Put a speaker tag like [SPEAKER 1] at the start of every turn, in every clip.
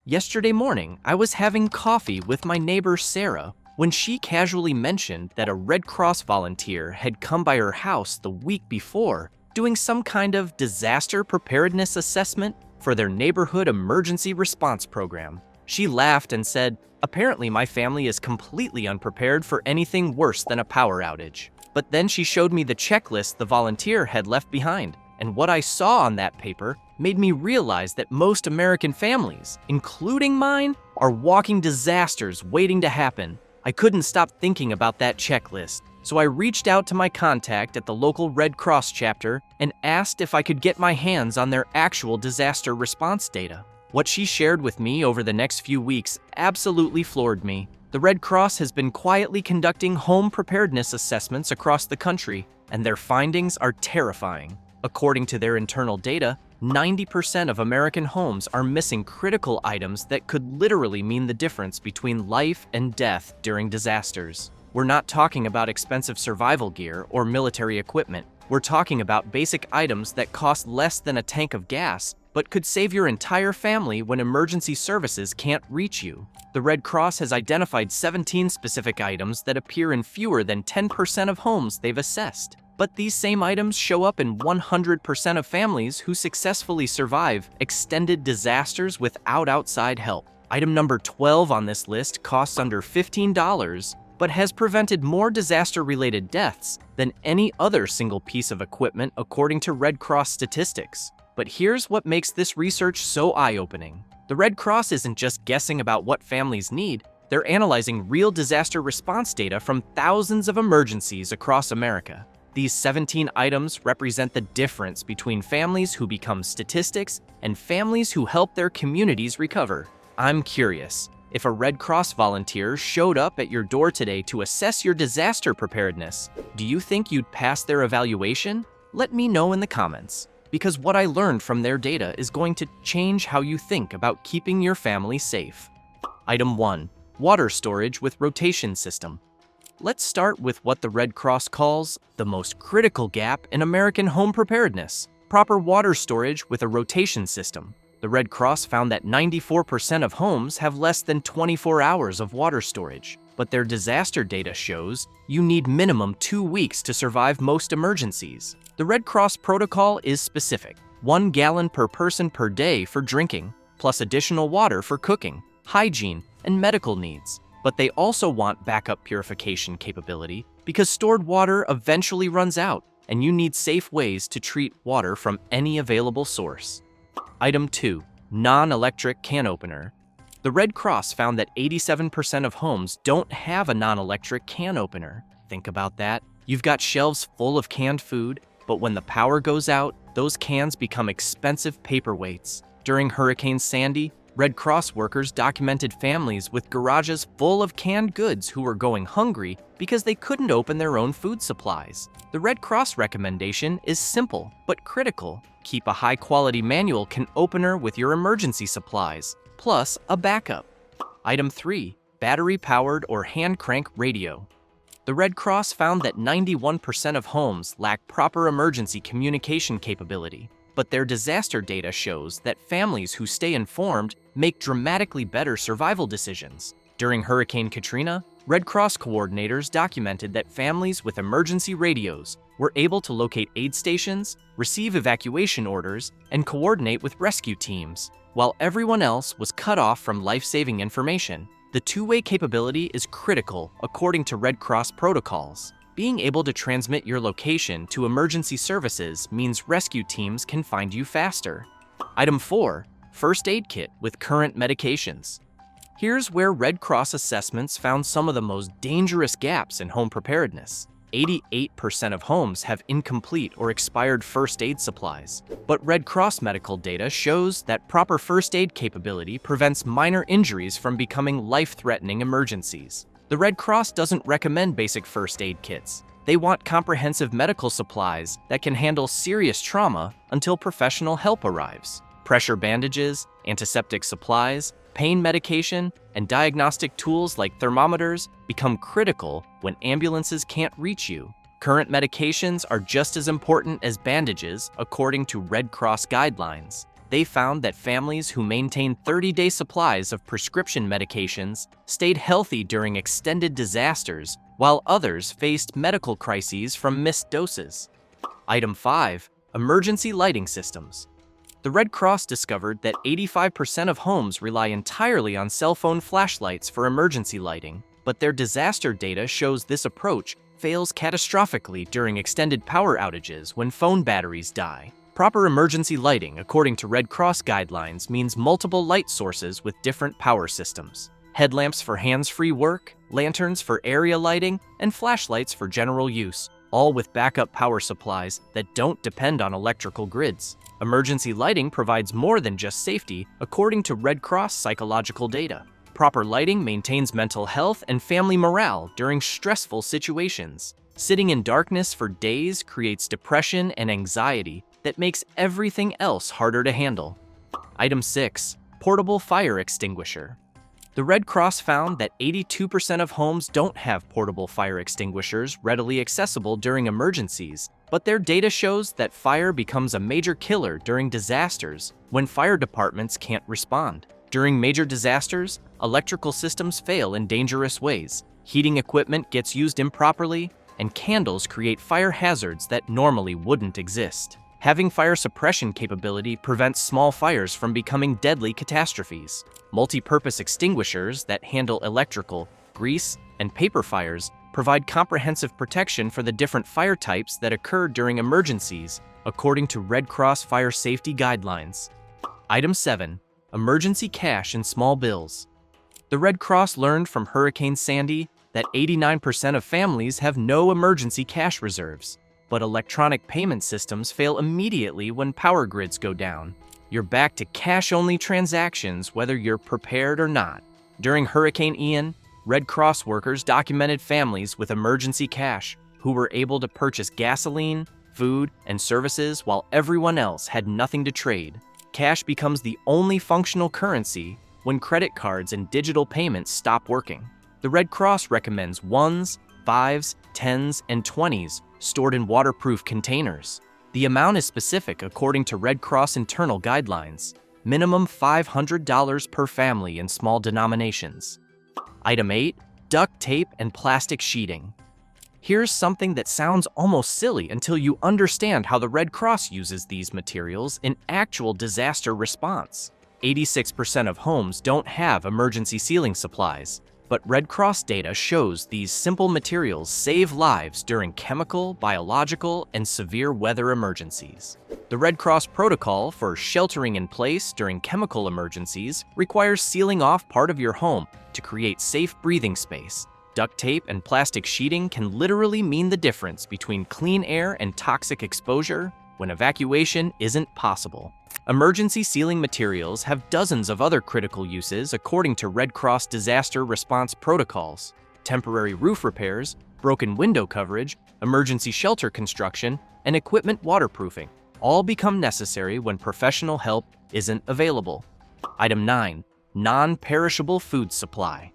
[SPEAKER 1] Yesterday morning, I was having coffee with my neighbor Sarah when she casually mentioned that a Red Cross volunteer had come by her house the week before doing some kind of disaster preparedness assessment for their neighborhood emergency response program. She laughed and said, "Apparently my family is completely unprepared for anything worse than a power outage." But then she showed me the checklist the volunteer had left behind, and what I saw on that paper made me realize that most American families, including mine, are walking disasters waiting to happen. I couldn't stop thinking about that checklist, so I reached out to my contact at the local Red Cross chapter and asked if I could get my hands on their actual disaster response data. What she shared with me over the next few weeks absolutely floored me. The Red Cross has been quietly conducting home preparedness assessments across the country, and their findings are terrifying. According to their internal data, 90% of American homes are missing critical items that could literally mean the difference between life and death during disasters. We're not talking about expensive survival gear or military equipment. We're talking about basic items that cost less than a tank of gas, but could save your entire family when emergency services can't reach you. The Red Cross has identified 17 specific items that appear in fewer than 10% of homes they've assessed. But these same items show up in 100% of families who successfully survive extended disasters without outside help. Item number 12 on this list costs under $15, but has prevented more disaster-related deaths than any other single piece of equipment according to Red Cross statistics. But here's what makes this research so eye-opening. The Red Cross isn't just guessing about what families need, they're analyzing real disaster response data from thousands of emergencies across America. These 17 items represent the difference between families who become statistics and families who help their communities recover. I'm curious, if a Red Cross volunteer showed up at your door today to assess your disaster preparedness, do you think you'd pass their evaluation? Let me know in the comments, because what I learned from their data is going to change how you think about keeping your family safe. Item 1. Water storage with rotation system. Let's start with what the Red Cross calls the most critical gap in American home preparedness: proper water storage with a rotation system. The Red Cross found that 94% of homes have less than 24 hours of water storage, but their disaster data shows you need minimum 2 weeks to survive most emergencies. The Red Cross protocol is specific: 1 gallon per person per day for drinking, plus additional water for cooking, hygiene, and medical needs. But they also want backup purification capability because stored water eventually runs out, and you need safe ways to treat water from any available source. Item 2. Non-electric can opener. The Red Cross found that 87% of homes don't have a non-electric can opener. Think about that. You've got shelves full of canned food, but when the power goes out, those cans become expensive paperweights. During Hurricane Sandy, Red Cross workers documented families with garages full of canned goods who were going hungry because they couldn't open their own food supplies. The Red Cross recommendation is simple but critical. Keep a high-quality manual can opener with your emergency supplies, plus a backup. Item 3. Battery-powered or hand crank radio. The Red Cross found that 91% of homes lack proper emergency communication capability. But their disaster data shows that families who stay informed make dramatically better survival decisions. During Hurricane Katrina, Red Cross coordinators documented that families with emergency radios were able to locate aid stations, receive evacuation orders, and coordinate with rescue teams, while everyone else was cut off from life-saving information. The two-way capability is critical according to Red Cross protocols. Being able to transmit your location to emergency services means rescue teams can find you faster. Item 4. First aid kit with current medications. Here's where Red Cross assessments found some of the most dangerous gaps in home preparedness. 88% of homes have incomplete or expired first aid supplies. But Red Cross medical data shows that proper first aid capability prevents minor injuries from becoming life-threatening emergencies. The Red Cross doesn't recommend basic first aid kits. They want comprehensive medical supplies that can handle serious trauma until professional help arrives. Pressure bandages, antiseptic supplies, pain medication, and diagnostic tools like thermometers become critical when ambulances can't reach you. Current medications are just as important as bandages according to Red Cross guidelines. They found that families who maintained 30-day supplies of prescription medications stayed healthy during extended disasters, while others faced medical crises from missed doses. Item 5. Emergency lighting systems. The Red Cross discovered that 85% of homes rely entirely on cell phone flashlights for emergency lighting, but their disaster data shows this approach fails catastrophically during extended power outages when phone batteries die. Proper emergency lighting, according to Red Cross guidelines, means multiple light sources with different power systems. Headlamps for hands-free work, lanterns for area lighting, and flashlights for general use, all with backup power supplies that don't depend on electrical grids. Emergency lighting provides more than just safety, according to Red Cross psychological data. Proper lighting maintains mental health and family morale during stressful situations. Sitting in darkness for days creates depression and anxiety that makes everything else harder to handle. Item 6. Portable fire extinguisher. The Red Cross found that 82% of homes don't have portable fire extinguishers readily accessible during emergencies, but their data shows that fire becomes a major killer during disasters when fire departments can't respond. During major disasters, electrical systems fail in dangerous ways, heating equipment gets used improperly, and candles create fire hazards that normally wouldn't exist. Having fire suppression capability prevents small fires from becoming deadly catastrophes. Multi-purpose extinguishers that handle electrical, grease, and paper fires provide comprehensive protection for the different fire types that occur during emergencies, according to Red Cross fire safety guidelines. Item 7. Emergency cash and small bills. The Red Cross learned from Hurricane Sandy that 89% of families have no emergency cash reserves, but electronic payment systems fail immediately when power grids go down. You're back to cash-only transactions whether you're prepared or not. During Hurricane Ian, Red Cross workers documented families with emergency cash who were able to purchase gasoline, food, and services while everyone else had nothing to trade. Cash becomes the only functional currency when credit cards and digital payments stop working. The Red Cross recommends 1s, 5s, 10s, and 20s stored in waterproof containers. The amount is specific according to Red Cross internal guidelines. Minimum $500 per family in small denominations. Item 8. Duct tape and plastic sheeting. Here's something that sounds almost silly until you understand how the Red Cross uses these materials in actual disaster response. 86% of homes don't have emergency ceiling supplies, but Red Cross data shows these simple materials save lives during chemical, biological, and severe weather emergencies. The Red Cross protocol for sheltering in place during chemical emergencies requires sealing off part of your home to create safe breathing space. Duct tape and plastic sheeting can literally mean the difference between clean air and toxic exposure when evacuation isn't possible. Emergency sealing materials have dozens of other critical uses according to Red Cross disaster response protocols. Temporary roof repairs, broken window coverage, emergency shelter construction, and equipment waterproofing all become necessary when professional help isn't available. Item 9. Non-perishable food supply.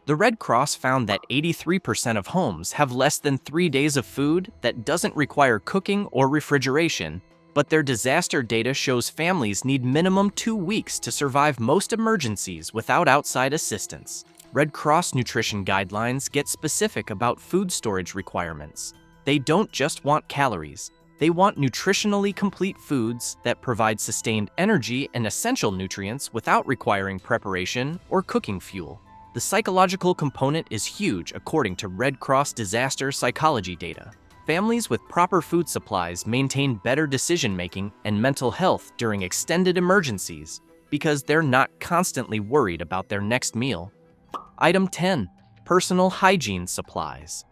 [SPEAKER 1] The Red Cross found that 83% of homes have less than 3 days of food that doesn't require cooking or refrigeration, but their disaster data shows families need minimum 2 weeks to survive most emergencies without outside assistance. Red Cross nutrition guidelines get specific about food storage requirements. They don't just want calories. They want nutritionally complete foods that provide sustained energy and essential nutrients without requiring preparation or cooking fuel. The psychological component is huge according to Red Cross disaster psychology data. Families with proper food supplies maintain better decision-making and mental health during extended emergencies because they're not constantly worried about their next meal. Item 10. Personal hygiene supplies.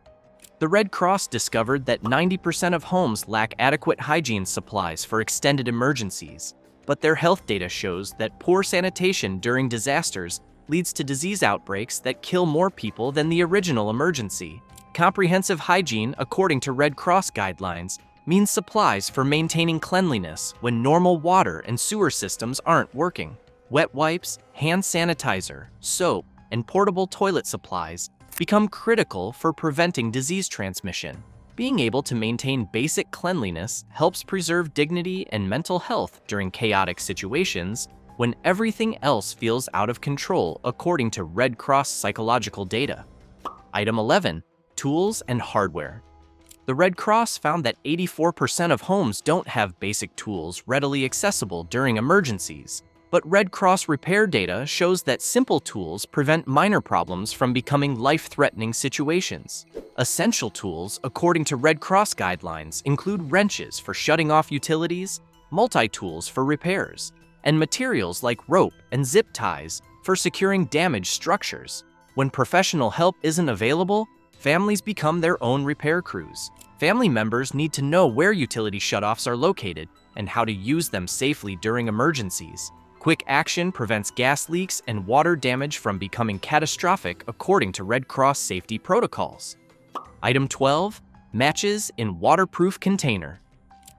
[SPEAKER 1] The Red Cross discovered that 90% of homes lack adequate hygiene supplies for extended emergencies, but their health data shows that poor sanitation during disasters leads to disease outbreaks that kill more people than the original emergency. Comprehensive hygiene, according to Red Cross guidelines, means supplies for maintaining cleanliness when normal water and sewer systems aren't working. Wet wipes, hand sanitizer, soap, and portable toilet supplies become critical for preventing disease transmission. Being able to maintain basic cleanliness helps preserve dignity and mental health during chaotic situations when everything else feels out of control, according to Red Cross psychological data. Item 11. Tools and hardware. The Red Cross found that 84% of homes don't have basic tools readily accessible during emergencies, but Red Cross repair data shows that simple tools prevent minor problems from becoming life-threatening situations. Essential tools, according to Red Cross guidelines, include wrenches for shutting off utilities, multi-tools for repairs, and materials like rope and zip ties for securing damaged structures. When professional help isn't available, families become their own repair crews. Family members need to know where utility shutoffs are located and how to use them safely during emergencies. Quick action prevents gas leaks and water damage from becoming catastrophic, according to Red Cross safety protocols. Item 12. Matches in waterproof container.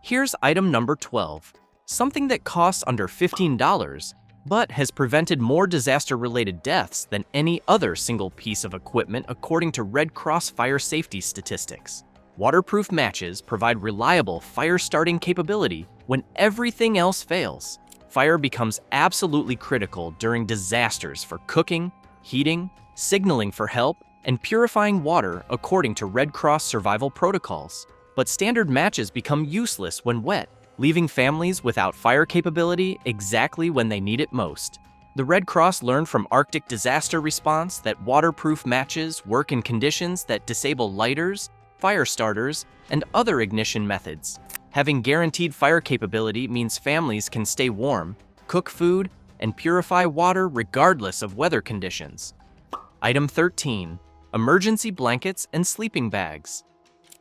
[SPEAKER 1] Here's item number 12. Something that costs under $15, but has prevented more disaster-related deaths than any other single piece of equipment, according to Red Cross fire safety statistics. Waterproof matches provide reliable fire-starting capability when everything else fails. Fire becomes absolutely critical during disasters for cooking, heating, signaling for help, and purifying water, according to Red Cross survival protocols. But standard matches become useless when wet, leaving families without fire capability exactly when they need it most. The Red Cross learned from Arctic disaster response that waterproof matches work in conditions that disable lighters, fire starters, and other ignition methods. Having guaranteed fire capability means families can stay warm, cook food, and purify water regardless of weather conditions. Item 13. Emergency blankets and sleeping bags.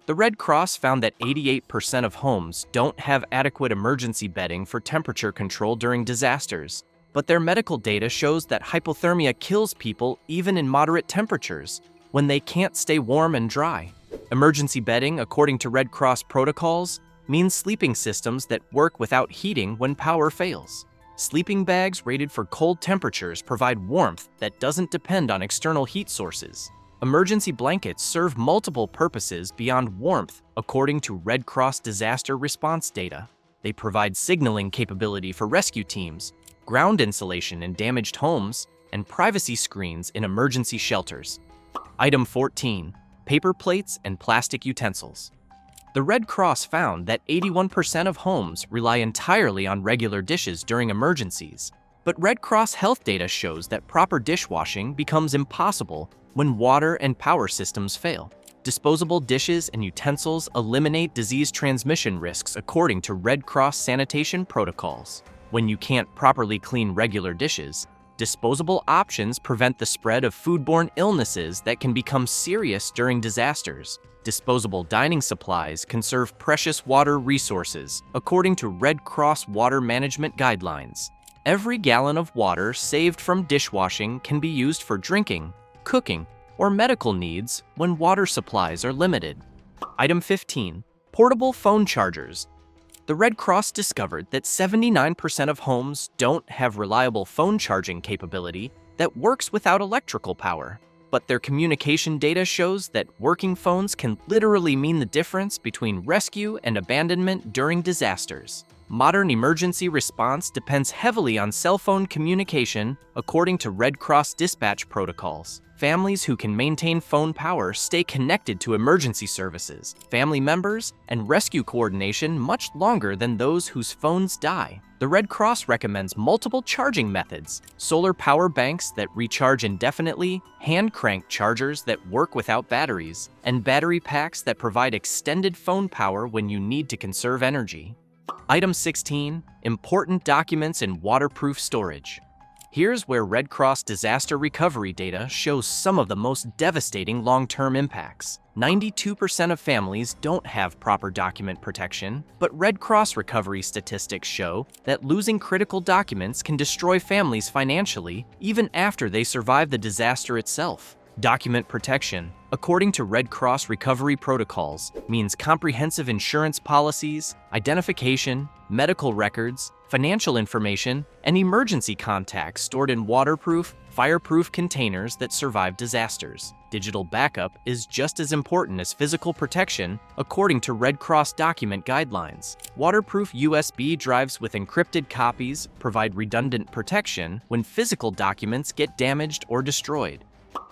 [SPEAKER 1] The Red Cross found that 88% of homes don't have adequate emergency bedding for temperature control during disasters, but their medical data shows that hypothermia kills people even in moderate temperatures when they can't stay warm and dry. Emergency bedding, according to Red Cross protocols, means sleeping systems that work without heating when power fails. Sleeping bags rated for cold temperatures provide warmth that doesn't depend on external heat sources. Emergency blankets serve multiple purposes beyond warmth, according to Red Cross disaster response data. They provide signaling capability for rescue teams, ground insulation in damaged homes, and privacy screens in emergency shelters. Item 14. Paper plates and plastic utensils. The Red Cross found that 81% of homes rely entirely on regular dishes during emergencies, but Red Cross health data shows that proper dishwashing becomes impossible when water and power systems fail. Disposable dishes and utensils eliminate disease transmission risks, according to Red Cross sanitation protocols. When you can't properly clean regular dishes, disposable options prevent the spread of foodborne illnesses that can become serious during disasters. Disposable dining supplies conserve precious water resources, according to Red Cross water management guidelines. Every gallon of water saved from dishwashing can be used for drinking, cooking, or medical needs when water supplies are limited. Item 15. Portable phone chargers. The Red Cross discovered that 79% of homes don't have reliable phone charging capability that works without electrical power. But their communication data shows that working phones can literally mean the difference between rescue and abandonment during disasters. Modern emergency response depends heavily on cell phone communication, according to Red Cross dispatch protocols. Families who can maintain phone power stay connected to emergency services, family members, and rescue coordination much longer than those whose phones die. The Red Cross recommends multiple charging methods: solar power banks that recharge indefinitely, hand-crank chargers that work without batteries, and battery packs that provide extended phone power when you need to conserve energy. Item 16. Important documents in waterproof storage. Here's where Red Cross disaster recovery data shows some of the most devastating long-term impacts. 92% of families don't have proper document protection, but Red Cross recovery statistics show that losing critical documents can destroy families financially even after they survive the disaster itself. Document protection, according to Red Cross recovery protocols, means comprehensive insurance policies, identification, medical records, financial information, and emergency contacts stored in waterproof, fireproof containers that survive disasters. Digital backup is just as important as physical protection, according to Red Cross document guidelines. Waterproof USB drives with encrypted copies provide redundant protection when physical documents get damaged or destroyed.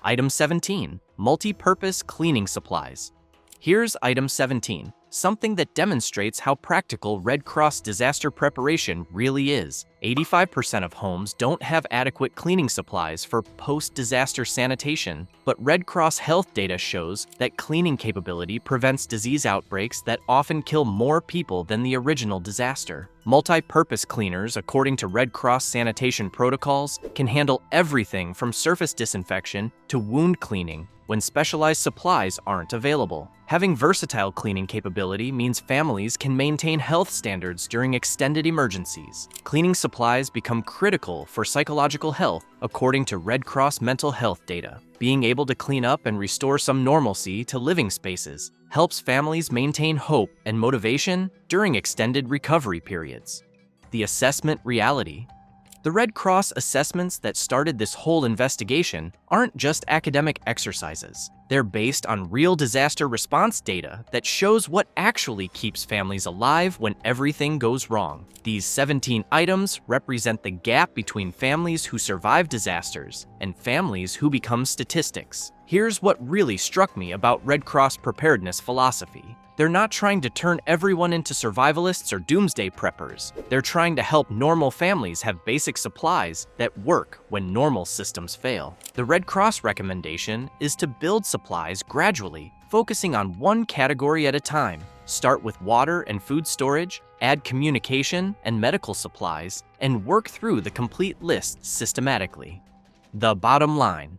[SPEAKER 1] Item 17. Multi-purpose cleaning supplies. Here's Item 17, something that demonstrates how practical Red Cross disaster preparation really is. 85% of homes don't have adequate cleaning supplies for post-disaster sanitation, but Red Cross health data shows that cleaning capability prevents disease outbreaks that often kill more people than the original disaster. Multi-purpose cleaners, according to Red Cross sanitation protocols, can handle everything from surface disinfection to wound cleaning when specialized supplies aren't available. Having versatile cleaning capability means families can maintain health standards during extended emergencies. Cleaning supplies become critical for psychological health, according to Red Cross mental health data. Being able to clean up and restore some normalcy to living spaces helps families maintain hope and motivation during extended recovery periods. The assessment reality. The Red Cross assessments that started this whole investigation aren't just academic exercises. They're based on real disaster response data that shows what actually keeps families alive when everything goes wrong. These 17 items represent the gap between families who survive disasters and families who become statistics. Here's what really struck me about Red Cross preparedness philosophy. They're not trying to turn everyone into survivalists or doomsday preppers. They're trying to help normal families have basic supplies that work when normal systems fail. The Red Cross recommendation is to build supplies gradually, focusing on one category at a time. Start with water and food storage, add communication and medical supplies, and work through the complete list systematically. The bottom line.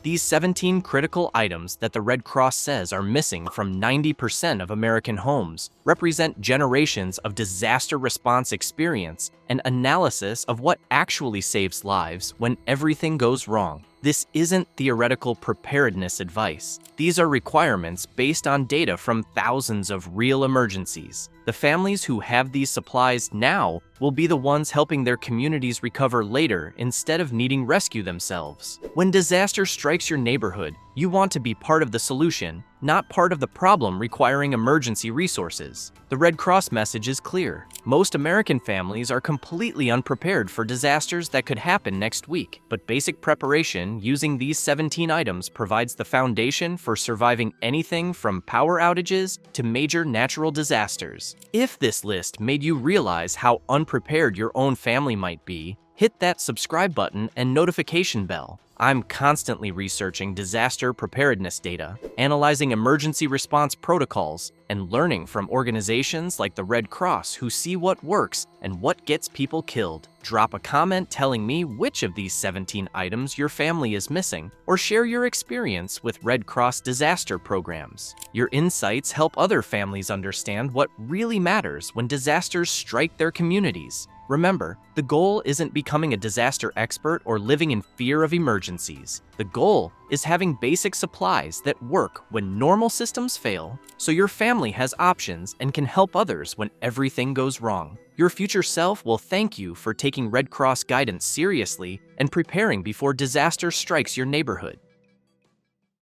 [SPEAKER 1] These 17 critical items that the Red Cross says are missing from 90% of American homes represent generations of disaster response experience and analysis of what actually saves lives when everything goes wrong. This isn't theoretical preparedness advice. These are requirements based on data from thousands of real emergencies. The families who have these supplies now will be the ones helping their communities recover later instead of needing rescue themselves. When disaster strikes your neighborhood, you want to be part of the solution, not part of the problem requiring emergency resources. The Red Cross message is clear. Most American families are completely unprepared for disasters that could happen next week, but basic preparation using these 17 items provides the foundation for surviving anything from power outages to major natural disasters. If this list made you realize how unprepared your own family might be, hit that subscribe button and notification bell. I'm constantly researching disaster preparedness data, analyzing emergency response protocols, and learning from organizations like the Red Cross who see what works and what gets people killed. Drop a comment telling me which of these 17 items your family is missing, or share your experience with Red Cross disaster programs. Your insights help other families understand what really matters when disasters strike their communities. Remember, the goal isn't becoming a disaster expert or living in fear of emergencies. The goal is having basic supplies that work when normal systems fail, so your family has options and can help others when everything goes wrong. Your future self will thank you for taking Red Cross guidance seriously and preparing before disaster strikes your neighborhood.